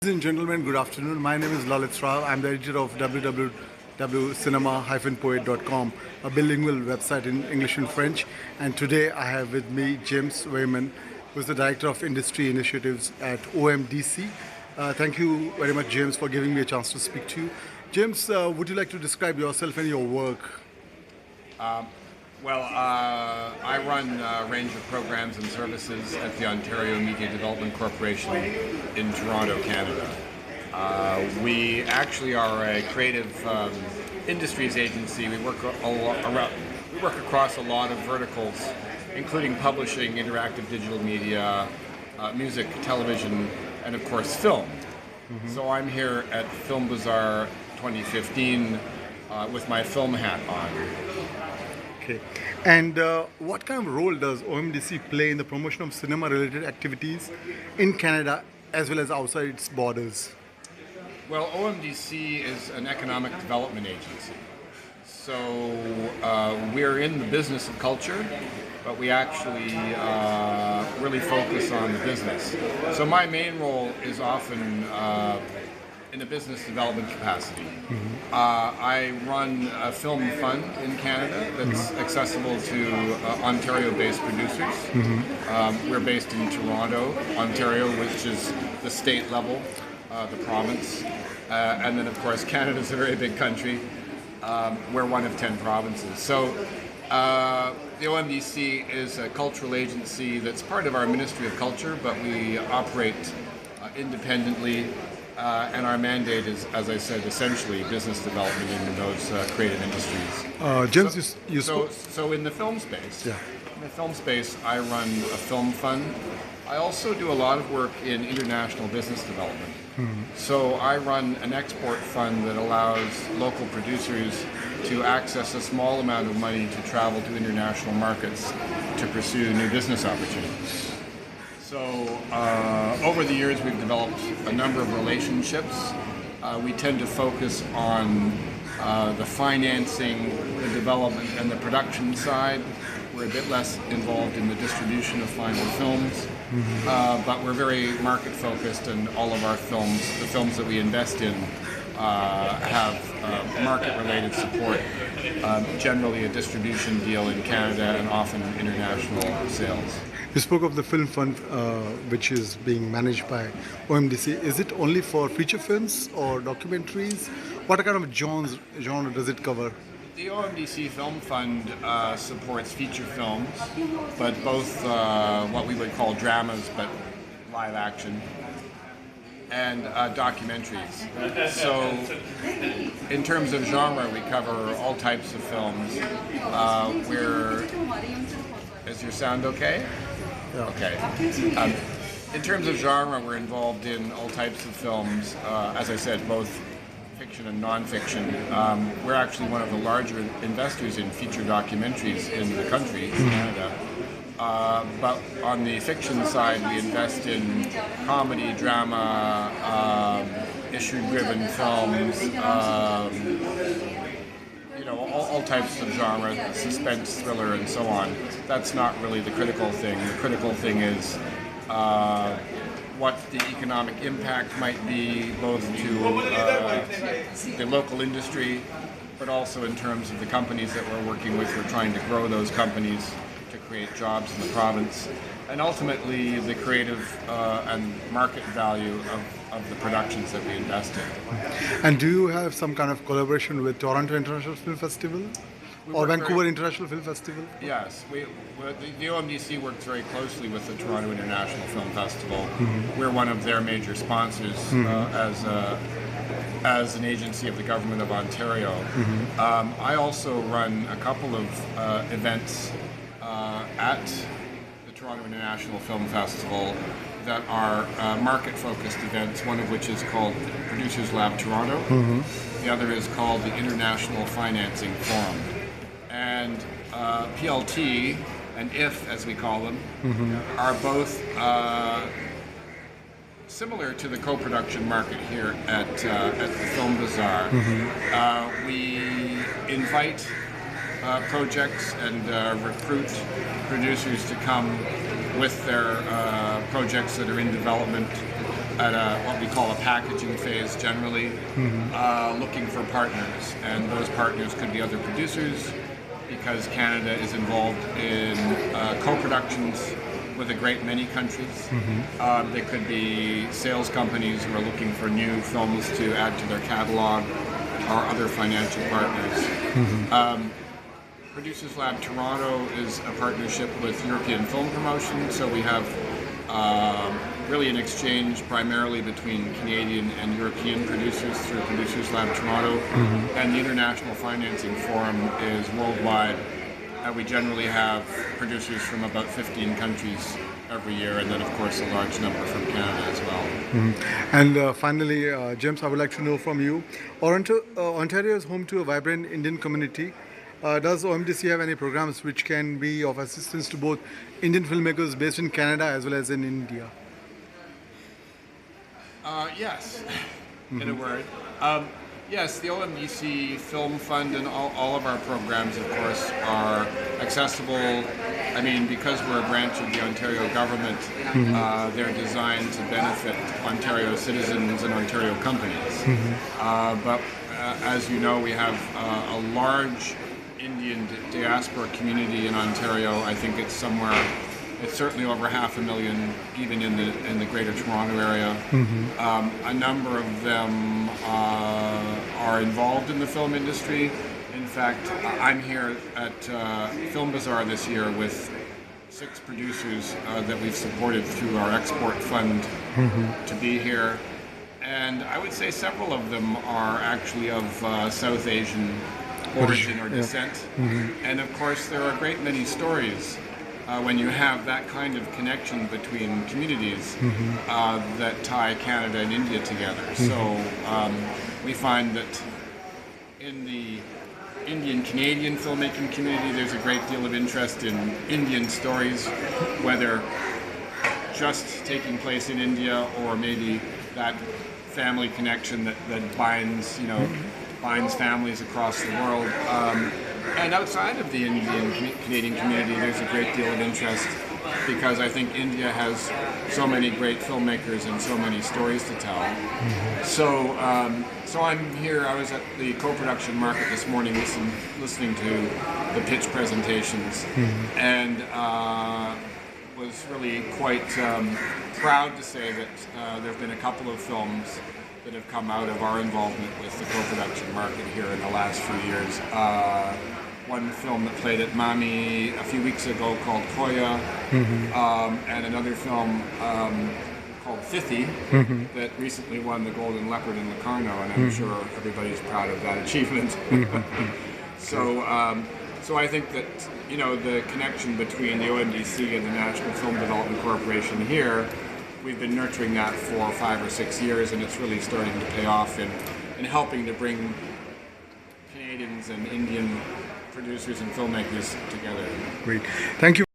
Ladies and gentlemen, good afternoon. My name is Lalit Rao. I'm the editor of www.cinema-poet.com, a bilingual website in English and French. And today I have with me James Wyman, who is the Director of Industry Initiatives at OMDC. Thank you very much, James, for giving me a chance to speak to you. James, would you like to describe yourself and your work? I run a range of programs and services at the Ontario Media Development Corporation in Toronto, Canada. We actually are a creative industries agency. We work across a lot of verticals, including publishing, interactive digital media, music, television, and of course film. So I'm here at Film Bazaar 2015 with my film hat on. Okay. And what kind of role does OMDC play in the promotion of cinema-related activities in Canada as well as outside its borders? Well, OMDC is an economic development agency. So we're in the business of culture, but we actually really focus on the business. So my main role is often in a business development capacity. I run a film fund in Canada that's accessible to Ontario-based producers. We're based in Toronto, Ontario, which is the state level, the province. And then, of course, Canada's a very big country. We're one of 10 provinces. So the OMDC is a cultural agency that's part of our Ministry of Culture, but we operate independently. And our mandate is, as I said, essentially business development in those creative industries. James, So in the film space, I run a film fund. I also do a lot of work in international business development. So I run an export fund that allows local producers to access a small amount of money to travel to international markets to pursue new business opportunities. So over the years, we've developed a number of relationships. We tend to focus on the financing, the development, and the production side. We're a bit less involved in the distribution of final films, but we're very market focused, and all of our films, the films that we invest in, have market-related support. Generally a distribution deal in Canada and often international sales. You spoke of the film fund, which is being managed by OMDC. Is it only for feature films or documentaries? What kind of genre does it cover? The OMDC Film Fund supports feature films, but both what we would call dramas, but live action, and documentaries. So in terms of genre, we cover all types of films. Is your sound okay? Yeah. Okay. In terms of genre, we're involved in all types of films, as I said, both fiction and non-fiction. We're actually one of the larger investors in feature documentaries in the country, in Canada. But on the fiction side, we invest in comedy, drama, issue-driven films, all types of genre, suspense, thriller, and so on. That's not really the critical thing. The critical thing is what the economic impact might be, both to the local industry, but also in terms of the companies that we're working with. We're trying to grow those companies to create jobs in the province, and ultimately the creative and market value of the productions that we invest in. And do you have some kind of collaboration with Toronto International Film Festival or Vancouver International Film Festival? Yes, the OMDC works very closely with the Toronto International Film Festival. We're one of their major sponsors as an agency of the Government of Ontario. I also run a couple of events at the Toronto International Film Festival that are market-focused events, one of which is called Producers Lab Toronto. The other is called the International Financing Forum. And PLT and IF, as we call them, are both similar to the co-production market here at the Film Bazaar. We invite projects and recruit producers to come with their projects that are in development at what we call a packaging phase generally, looking for partners. And those partners could be other producers, because Canada is involved in co-productions with a great many countries. They could be sales companies who are looking for new films to add to their catalog, or other financial partners. Producers Lab Toronto is a partnership with European Film Promotion, so we have really an exchange primarily between Canadian and European producers through Producers Lab Toronto, and the International Financing Forum is worldwide. We generally have producers from about 15 countries every year, and then of course a large number from Canada as well. And finally, James, I would like to know from you, Ontario is home to a vibrant Indian community. Does OMDC have any programs which can be of assistance to both Indian filmmakers based in Canada as well as in India? Yes, in a word. Yes, the OMDC Film Fund and all of our programs, of course, are accessible. I mean, because we're a branch of the Ontario government, they're designed to benefit Ontario citizens and Ontario companies. But as you know, we have a large Indian diaspora community in Ontario. I think it's certainly over 500,000, even in the Greater Toronto area. A number of them are involved in the film industry. In fact, I'm here at Film Bazaar this year with 6 producers that we've supported through our export fund to be here. And I would say several of them are actually of South Asian origin or descent. And of course, there are a great many stories when you have that kind of connection between communities that tie Canada and India together. So we find that in the Indian-Canadian filmmaking community, there's a great deal of interest in Indian stories, whether just taking place in India or maybe that family connection that binds, binds families across the world. And outside of the Indian-Canadian community, there's a great deal of interest, because I think India has so many great filmmakers and so many stories to tell. So I'm here. I was at the co-production market this morning listening to the pitch presentations, and was really quite proud to say that there have been a couple of films that have come out of our involvement with the co-production market here in the last few years. One film that played at Mami a few weeks ago called Koya, and another film called Fithi that recently won the Golden Leopard in Locarno, and I'm sure everybody's proud of that achievement. So I think that the connection between the OMDC and the National Film Development Corporation here, we've been nurturing that for 5 or 6 years, and it's really starting to pay off in helping to bring Canadians and Indian producers and filmmakers together. Great. Thank you.